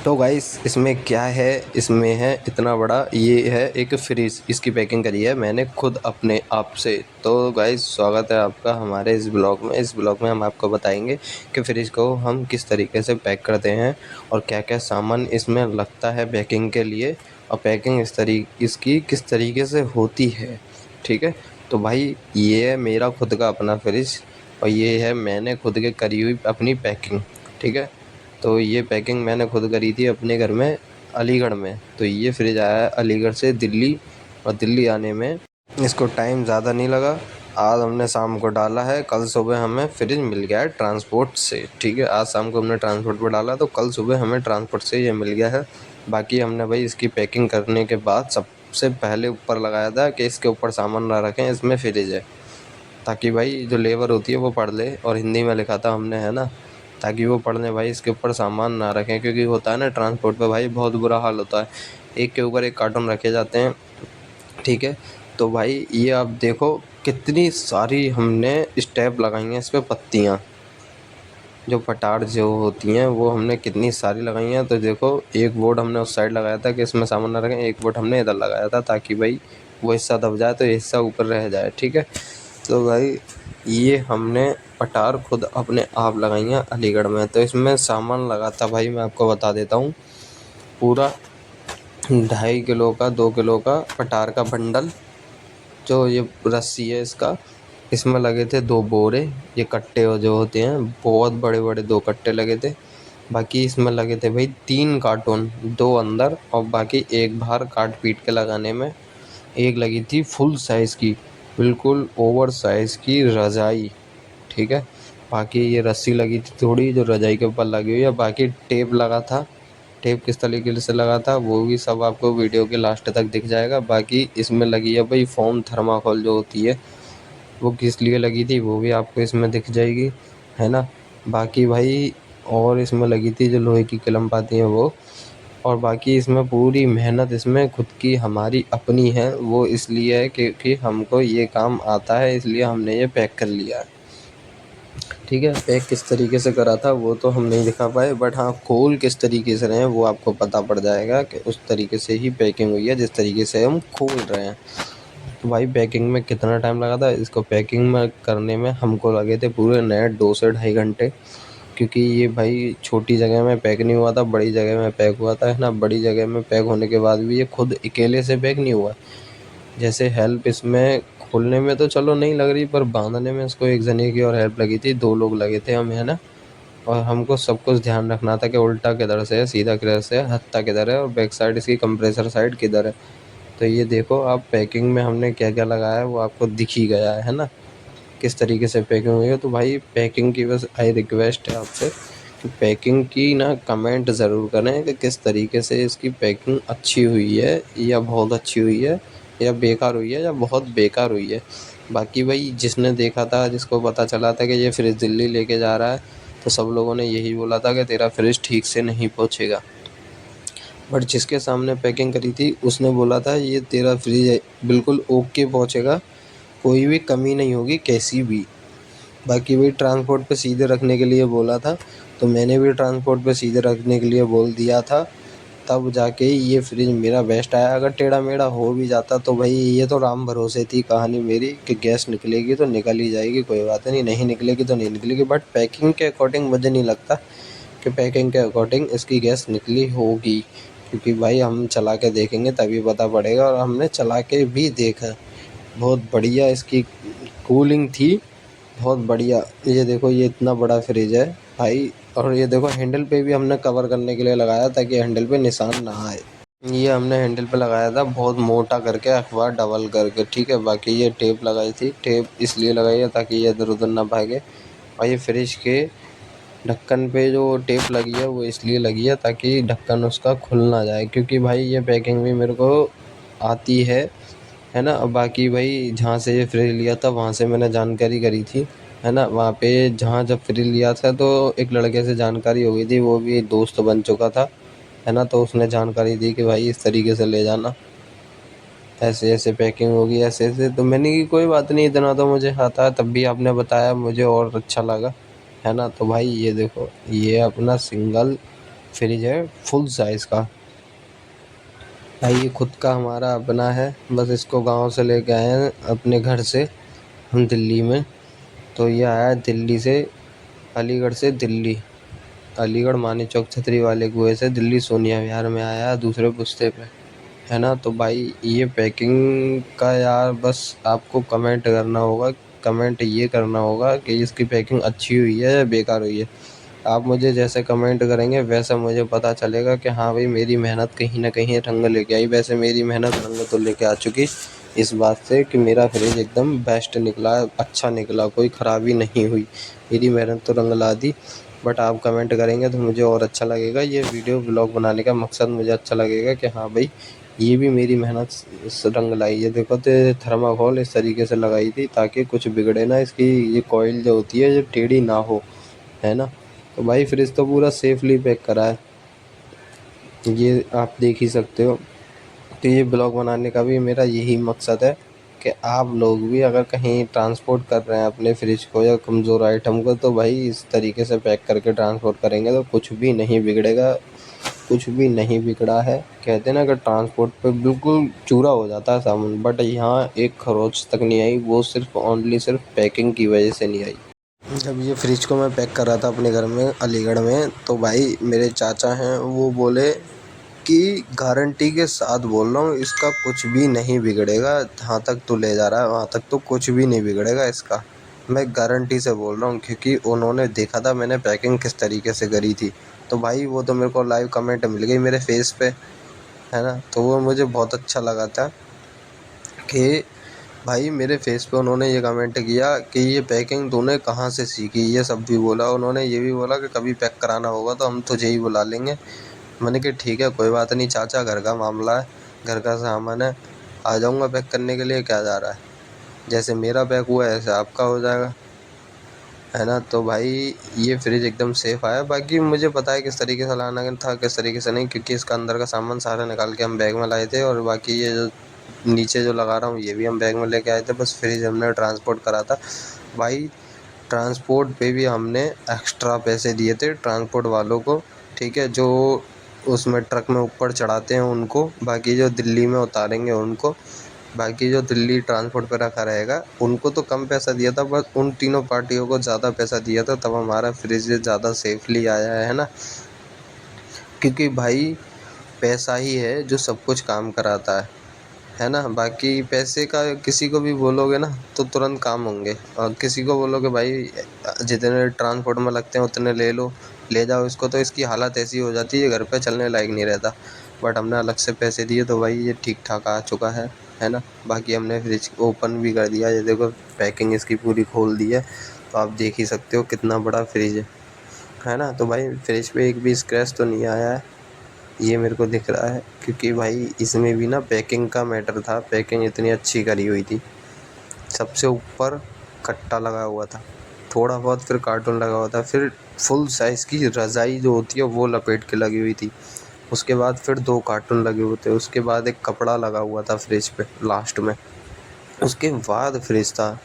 तो गाइस इसमें क्या है, इसमें है इतना बड़ा, ये है एक फ्रिज। इसकी पैकिंग करी है मैंने खुद अपने आप से। तो गाइस स्वागत है आपका हमारे इस ब्लॉग में। इस ब्लॉग में हम आपको बताएंगे कि फ्रिज को हम किस तरीके से पैक करते हैं और क्या क्या सामान इसमें लगता है पैकिंग के लिए, और पैकिंग इसकी किस तरीके से होती है। ठीक है, तो भाई ये है मेरा खुद का अपना फ्रिज और ये है मैंने खुद के करी हुई अपनी पैकिंग। ठीक है, तो ये पैकिंग मैंने खुद करी थी अपने घर में अलीगढ़ में। तो ये फ्रिज आया है अलीगढ़ से दिल्ली, और दिल्ली आने में इसको टाइम ज़्यादा नहीं लगा। आज हमने शाम को डाला है, कल सुबह हमें फ्रिज मिल गया है ट्रांसपोर्ट से। ठीक है, आज शाम को हमने ट्रांसपोर्ट पर डाला तो कल सुबह हमें ट्रांसपोर्ट से ये मिल गया है। बाकी हमने भाई इसकी पैकिंग करने के बाद सबसे पहले ऊपर लगाया था कि इसके ऊपर सामान ना रखें, इसमें फ्रिज है, ताकि भाई जो लेबर होती है वो पढ़ ले। और हिंदी में लिखा था हमने, है ना, ताकि वो पढ़ लें भाई इसके ऊपर सामान ना रखें, क्योंकि होता है ना ट्रांसपोर्ट पे भाई बहुत बुरा हाल होता है, एक के ऊपर एक कार्टून रखे जाते हैं। ठीक है, तो भाई ये आप देखो कितनी सारी हमने स्टेप लगाई हैं इस पर, पत्तियाँ जो पटार जो होती हैं वो हमने कितनी सारी लगाई हैं। तो देखो एक बोर्ड हमने उस साइड लगाया था कि इसमें सामान ना रखें, एक बोर्ड हमने इधर लगाया था ताकि भाई वो हिस्सा दब जाए तो ये हिस्सा ऊपर रह जाए। ठीक है, तो भाई ये हमने पटार खुद अपने आप लगाई हैं अलीगढ़ में। तो इसमें सामान लगा था भाई, मैं आपको बता देता हूँ, पूरा 2.5 किलो का 2 किलो का पटार का बंडल, जो ये रस्सी है इसका, इसमें लगे थे 2 बोरे। ये कट्टे जो होते हैं बहुत बड़े बड़े 2 कट्टे लगे थे। बाकी इसमें लगे थे भाई 3 कार्टून, 2 अंदर और बाकी एक बाहर काट पीट के लगाने में। एक लगी थी फुल साइज़ की, बिल्कुल ओवर साइज़ की रज़ाई। ठीक है, बाकी ये रस्सी लगी थी थोड़ी जो रज़ाई के ऊपर लगी हुई है। बाकी टेप लगा था, टेप किस तरीके से लगा था वो भी सब आपको वीडियो के लास्ट तक दिख जाएगा। बाकी इसमें लगी है भाई फोम थर्माकोल जो होती है, वो किस लिए लगी थी वो भी आपको इसमें दिख जाएगी, है ना। बाकी भाई और इसमें लगी थी जो लोहे की क्लैंप आती हैं वो। और बाकी इसमें पूरी मेहनत इसमें खुद की हमारी अपनी है, वो इसलिए है क्योंकि हमको ये काम आता है, इसलिए हमने ये पैक कर लिया है। ठीक है, पैक किस तरीके से करा था वो तो हम नहीं दिखा पाए, बट हाँ खोल किस तरीके से रहे हैं वो आपको पता पड़ जाएगा कि उस तरीके से ही पैकिंग हुई है जिस तरीके से हम खोल रहे हैं। तो भाई पैकिंग में कितना टाइम लगा था, इसको पैकिंग में करने में हमको लगे थे पूरे नए 2 से 2.5 घंटे, क्योंकि ये भाई छोटी जगह में पैक नहीं हुआ था, बड़ी जगह में पैक हुआ था, है ना। बड़ी जगह में पैक होने के बाद भी ये खुद अकेले से पैक नहीं हुआ, जैसे हेल्प इसमें खोलने में तो चलो नहीं लग रही, पर बांधने में इसको एक जने की और हेल्प लगी थी, 2 लोग लगे थे हम, है ना। और हमको सब कुछ ध्यान रखना था कि उल्टा किधर से है, सीधा किधर से है, हत्था किधर है और बैक साइड इसकी कंप्रेसर साइड किधर है। तो ये देखो आप पैकिंग में हमने क्या क्या लगाया है वो आपको दिख ही गया है ना, किस तरीके से पैकिंग हुई है। तो भाई पैकिंग की बस आई रिक्वेस्ट है आपसे कि पैकिंग की ना कमेंट ज़रूर करें कि किस तरीके से इसकी पैकिंग अच्छी हुई है या बहुत अच्छी हुई है या बेकार हुई है या बहुत बेकार हुई है। बाकी भाई जिसने देखा था, जिसको पता चला था कि ये फ्रिज दिल्ली लेके जा रहा है, तो सब लोगों ने यही बोला था कि तेरा फ्रिज ठीक से नहीं पहुँचेगा। बट जिसके सामने पैकिंग करी थी उसने बोला था ये तेरा फ्रिज बिल्कुल ओके पहुँचेगा, कोई भी कमी नहीं होगी कैसी भी। बाकी वही ट्रांसपोर्ट पे सीधे रखने के लिए बोला था, तो मैंने भी ट्रांसपोर्ट पे सीधे रखने के लिए बोल दिया था, तब जाके ये फ्रिज मेरा बेस्ट आया। अगर टेढ़ा मेढ़ा हो भी जाता तो भाई ये तो राम भरोसे थी कहानी मेरी कि गैस निकलेगी तो निकल ही जाएगी, कोई बात नहीं, नहीं निकलेगी तो नहीं निकलेगी। बट पैकिंग के अकॉर्डिंग मुझे नहीं लगता कि पैकिंग के अकॉर्डिंग इसकी गैस निकली होगी, क्योंकि भाई हम चला के देखेंगे तभी पता पड़ेगा। और हमने चला के भी देखा, बहुत बढ़िया इसकी कूलिंग थी, बहुत बढ़िया। ये देखो ये इतना बड़ा फ्रिज है भाई, और ये देखो हैंडल पे भी हमने कवर करने के लिए लगाया ताकि हैंडल पे निशान ना आए। ये हमने हैंडल पे लगाया था बहुत मोटा करके, अखबार डबल करके। ठीक है, बाकी ये टेप लगाई थी, टेप इसलिए लगाई है ताकि ये इधर उधर ना भागे। और ये फ्रिज के ढक्कन पे जो टेप लगी है वो इसलिए लगी है ताकि ढक्कन उसका खुल ना जाए, क्योंकि भाई ये पैकिंग भी मेरे को आती है ना। और बाकी भाई जहाँ से ये फ्रिज लिया था वहाँ से मैंने जानकारी करी थी, है ना। वहाँ पे जहाँ जब फ्रिज लिया था तो एक लड़के से जानकारी हो गई थी, वो भी दोस्त बन चुका था, है ना। तो उसने जानकारी दी कि भाई इस तरीके से ले जाना, ऐसे ऐसे पैकिंग होगी, ऐसे ऐसे। तो मैंने की कोई बात नहीं, इतना तो मुझे आता है, तब भी आपने बताया मुझे और अच्छा लगा, है ना। तो भाई ये देखो ये अपना सिंगल फ्रिज है फुल साइज़ का। भाई ये खुद का हमारा अपना है, बस इसको गांव से लेके आए हैं अपने घर से हम दिल्ली में। तो ये आया है दिल्ली से, अलीगढ़ से दिल्ली, अलीगढ़ मानी चौक छतरी वाले कुएं से दिल्ली सोनिया विहार में आया है दूसरे पुश्ते पे, है ना। तो भाई ये पैकिंग का यार बस आपको कमेंट करना होगा, कमेंट ये करना होगा कि इसकी पैकिंग अच्छी हुई है या बेकार हुई है। आप मुझे जैसे कमेंट करेंगे वैसा मुझे पता चलेगा कि हाँ भाई मेरी मेहनत कहीं ना कहीं रंग लेके आई। वैसे मेरी मेहनत रंग तो लेके आ चुकी इस बात से कि मेरा फ्रिज एकदम बेस्ट निकला, अच्छा निकला, कोई ख़राबी नहीं हुई। मेरी मेहनत तो रंग ला दी। बट आप कमेंट करेंगे तो मुझे और अच्छा लगेगा। ये वीडियो ब्लॉग बनाने का मकसद मुझे अच्छा लगेगा कि हाँ भाई ये भी मेरी मेहनत रंग लाई है। देखो तो थर्माकोल इस तरीके से लगाई थी ताकि कुछ बिगड़े ना, इसकी ये कॉइल जो होती है जो टेढ़ी ना हो, है ना। तो भाई फ्रिज तो पूरा सेफली पैक करा है, ये आप देख ही सकते हो। तो ये ब्लॉग बनाने का भी मेरा यही मकसद है कि आप लोग भी अगर कहीं ट्रांसपोर्ट कर रहे हैं अपने फ्रिज को या कमज़ोर आइटम को, तो भाई इस तरीके से पैक करके ट्रांसपोर्ट करेंगे तो कुछ भी नहीं बिगड़ेगा, कुछ भी नहीं बिगड़ा है। कहते हैं ना कि ट्रांसपोर्ट पे बिल्कुल चूरा हो जाता है सामान, बट यहाँ एक खरोच तक नहीं आई, वो सिर्फ ओनली सिर्फ पैकिंग की वजह से नहीं आई। जब ये फ्रिज को मैं पैक कर रहा था अपने घर में अलीगढ़ में, तो भाई मेरे चाचा हैं वो बोले कि गारंटी के साथ बोल रहा हूँ इसका कुछ भी नहीं बिगड़ेगा, जहाँ तक तू ले जा रहा है वहाँ तक तो कुछ भी नहीं बिगड़ेगा इसका। मैं गारंटी से बोल रहा हूँ क्योंकि उन्होंने देखा था मैंने पैकिंग किस तरीके से करी थी। तो भाई वो तो मेरे को लाइव कमेंट मिल गई मेरे फेस पे, है ना। तो वो मुझे बहुत अच्छा लगा था कि भाई मेरे फेस पे उन्होंने ये कमेंट किया कि ये पैकिंग तूने कहाँ से सीखी, ये सब भी बोला। उन्होंने ये भी बोला कि कभी पैक कराना होगा तो हम तुझे ही बुला लेंगे। मैंने कहा ठीक है कोई बात नहीं चाचा, घर का मामला है, घर का सामान है, आ जाऊँगा पैक करने के लिए, क्या जा रहा है। जैसे मेरा पैक हुआ है ऐसे आपका हो जाएगा, है ना। तो भाई ये फ्रिज एकदम सेफ़ आया। बाकी मुझे पता है किस तरीके से लाना था किस तरीके से नहीं, क्योंकि इसका अंदर का सामान सारा निकाल के हम बैग में लाए थे, और बाकी ये जो नीचे जो लगा रहा हूँ ये भी हम बैग में लेके आए थे। बस फ्रिज हमने ट्रांसपोर्ट करा था। भाई ट्रांसपोर्ट पे भी हमने एक्स्ट्रा पैसे दिए थे ट्रांसपोर्ट वालों को, ठीक है, जो उसमें ट्रक में ऊपर चढ़ाते हैं उनको, बाकी जो दिल्ली में उतारेंगे उनको, बाकी जो दिल्ली ट्रांसपोर्ट पे रखा रहेगा उनको तो कम पैसा दिया था, बस उन तीनों पार्टियों को ज़्यादा पैसा दिया था, तब हमारा फ्रिज ज़्यादा सेफली आया है ना। क्योंकि भाई पैसा ही है जो सब कुछ काम कराता है ना। बाकी पैसे का किसी को भी बोलोगे ना तो तुरंत काम होंगे, और किसी को बोलोगे भाई जितने ट्रांसपोर्ट में लगते हैं उतने ले लो, ले जाओ इसको, तो इसकी हालत ऐसी हो जाती है घर पे चलने लायक नहीं रहता। बट हमने अलग से पैसे दिए तो भाई ये ठीक ठाक आ चुका है ना। बाकी हमने फ्रिज ओपन भी कर दिया, ये देखो पैकिंग इसकी पूरी खोल दी है, तो आप देख ही सकते हो कितना बड़ा फ्रिज है ना। तो भाई फ्रिज पे एक भी स्क्रैच तो नहीं आया है, ये मेरे को दिख रहा है, क्योंकि भाई इसमें भी ना पैकिंग का मैटर था। पैकिंग इतनी अच्छी करी हुई थी, सबसे ऊपर कट्टा लगा हुआ था, थोड़ा बहुत फिर कार्टून लगा हुआ था, फिर फुल साइज़ की रज़ाई जो होती है वो लपेट के लगी हुई थी, उसके बाद फिर 2 कार्टून लगे हुए थे, उसके बाद एक कपड़ा लगा हुआ था फ्रिज पे लास्ट में, उसके बाद फ्रिज था।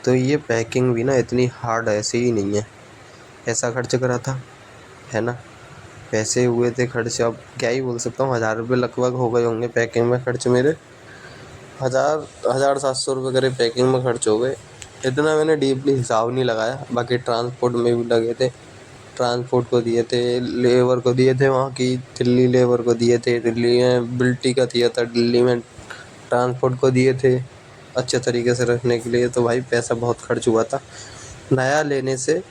तो ये पैकिंग भी ना इतनी हार्ड ऐसे ही नहीं है, ऐसा खर्च करा था, है ना। पैसे हुए थे खर्च, अब क्या ही बोल सकता हूँ, 1000 रुपये लगभग हो गए होंगे पैकिंग में खर्च मेरे। 1700 रुपये करीब पैकिंग में खर्च हो गए। इतना मैंने डीपली हिसाब नहीं लगाया। बाकी ट्रांसपोर्ट में भी लगे थे, ट्रांसपोर्ट को दिए थे, लेबर को दिए थे, वहाँ की दिल्ली लेबर को दिए थे, दिल्ली में बिल्टी का दिया था, दिल्ली में ट्रांसपोर्ट को दिए थे अच्छे तरीके से रखने के लिए। तो भाई पैसा बहुत खर्च हुआ था। नया लेने से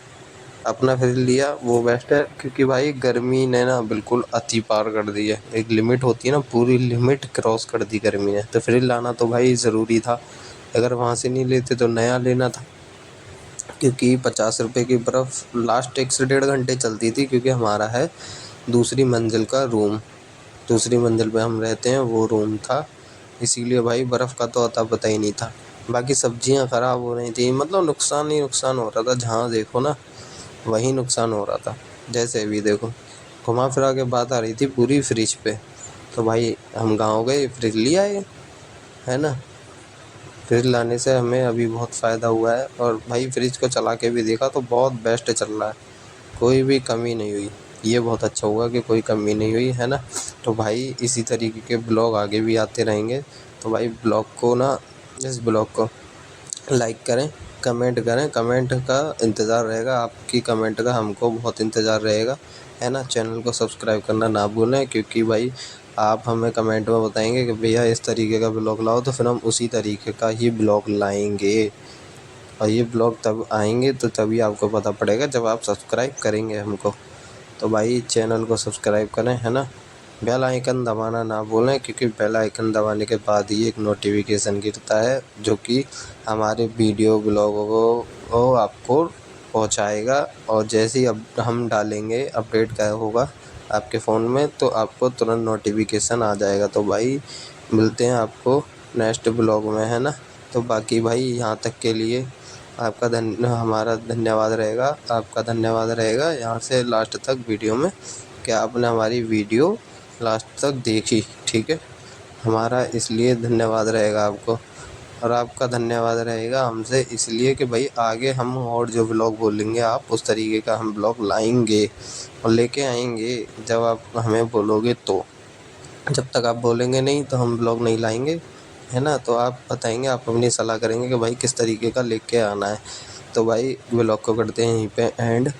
अपना फ्रिज लिया वो बेस्ट है, क्योंकि भाई गर्मी ने ना बिल्कुल अति पार कर दी है। एक लिमिट होती है ना, पूरी लिमिट क्रॉस कर दी गर्मी ने। तो फ्रिज लाना तो भाई ज़रूरी था, अगर वहाँ से नहीं लेते तो नया लेना था, क्योंकि 50 रुपये की बर्फ़ लास्ट 1 से 1.5 घंटे चलती थी, क्योंकि हमारा है दूसरी मंजिल का रूम, दूसरी मंजिल पे हम रहते हैं वो रूम था, इसीलिए भाई बर्फ़ का तो अता पता ही नहीं था। बाकी सब्जियां ख़राब हो रही थी, मतलब नुकसान ही नुकसान हो रहा था, जहाँ देखो ना वही नुकसान हो रहा था। जैसे भी देखो घुमा फिरा के बात आ रही थी पूरी फ्रिज पे। तो भाई हम गाँव गए फ्रिज ले आए, है ना। फ्रिज लाने से हमें अभी बहुत फ़ायदा हुआ है, और भाई फ्रिज को चला के भी देखा तो बहुत बेस्ट चल रहा है, कोई भी कमी नहीं हुई। ये बहुत अच्छा हुआ कि कोई कमी नहीं हुई है ना। तो भाई इसी तरीके के ब्लॉग आगे भी आते रहेंगे। तो भाई ब्लॉग को ना, इस ब्लॉग को लाइक करें, कमेंट करें, कमेंट का इंतज़ार रहेगा, आपकी कमेंट का हमको बहुत इंतज़ार रहेगा, है ना। चैनल को सब्सक्राइब करना ना भूलें, क्योंकि भाई आप हमें कमेंट में बताएंगे कि भैया इस तरीके का ब्लॉग लाओ, तो फिर हम उसी तरीके का ही ब्लॉग लाएंगे। और ये ब्लॉग तब आएंगे तो तभी आपको पता पड़ेगा जब आप सब्सक्राइब करेंगे हमको। तो भाई चैनल को सब्सक्राइब करें, है ना। बेल आइकन दबाना ना भूलें, क्योंकि बेल आइकन दबाने के बाद ही एक नोटिफिकेशन गिरता है जो कि हमारे वीडियो ब्लॉगों को आपको पहुंचाएगा। और जैसे ही अब हम डालेंगे, अपडेट क्या होगा आपके फ़ोन में, तो आपको तुरंत नोटिफिकेशन आ जाएगा। तो भाई मिलते हैं आपको नेक्स्ट ब्लॉग में, है ना। तो बाकी भाई यहाँ तक के लिए हमारा धन्यवाद रहेगा, आपका धन्यवाद रहेगा यहाँ से लास्ट तक वीडियो में, कि आपने हमारी वीडियो लास्ट तक देखी, ठीक है। हमारा इसलिए धन्यवाद रहेगा आपको, और आपका धन्यवाद रहेगा हमसे इसलिए कि भाई आगे हम और जो ब्लॉग बोलेंगे आप उस तरीके का हम ब्लॉग लाएंगे और लेके आएंगे, जब आप हमें बोलोगे तो। जब तक आप बोलेंगे नहीं तो हम ब्लॉग नहीं लाएंगे, है ना। तो आप बताएंगे, आप अपनी सलाह करेंगे कि भाई किस तरीके का लेके आना है। तो भाई ब्लॉग को करते हैं यहीं पे एंड।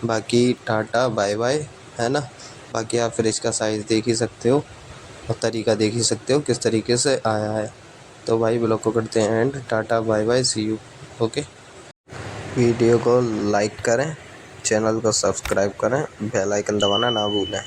बाकी टाटा बाय बाय, है ना। बाकी आप फ्रिज का साइज़ देख ही सकते हो और तरीका देख ही सकते हो किस तरीके से आया है। तो भाई ब्लॉग को करते हैं end. Tata bye bye, see you. Okay. Video को लाइक करें, चैनल को सब्सक्राइब करें, बेल आइकन दबाना ना भूलें।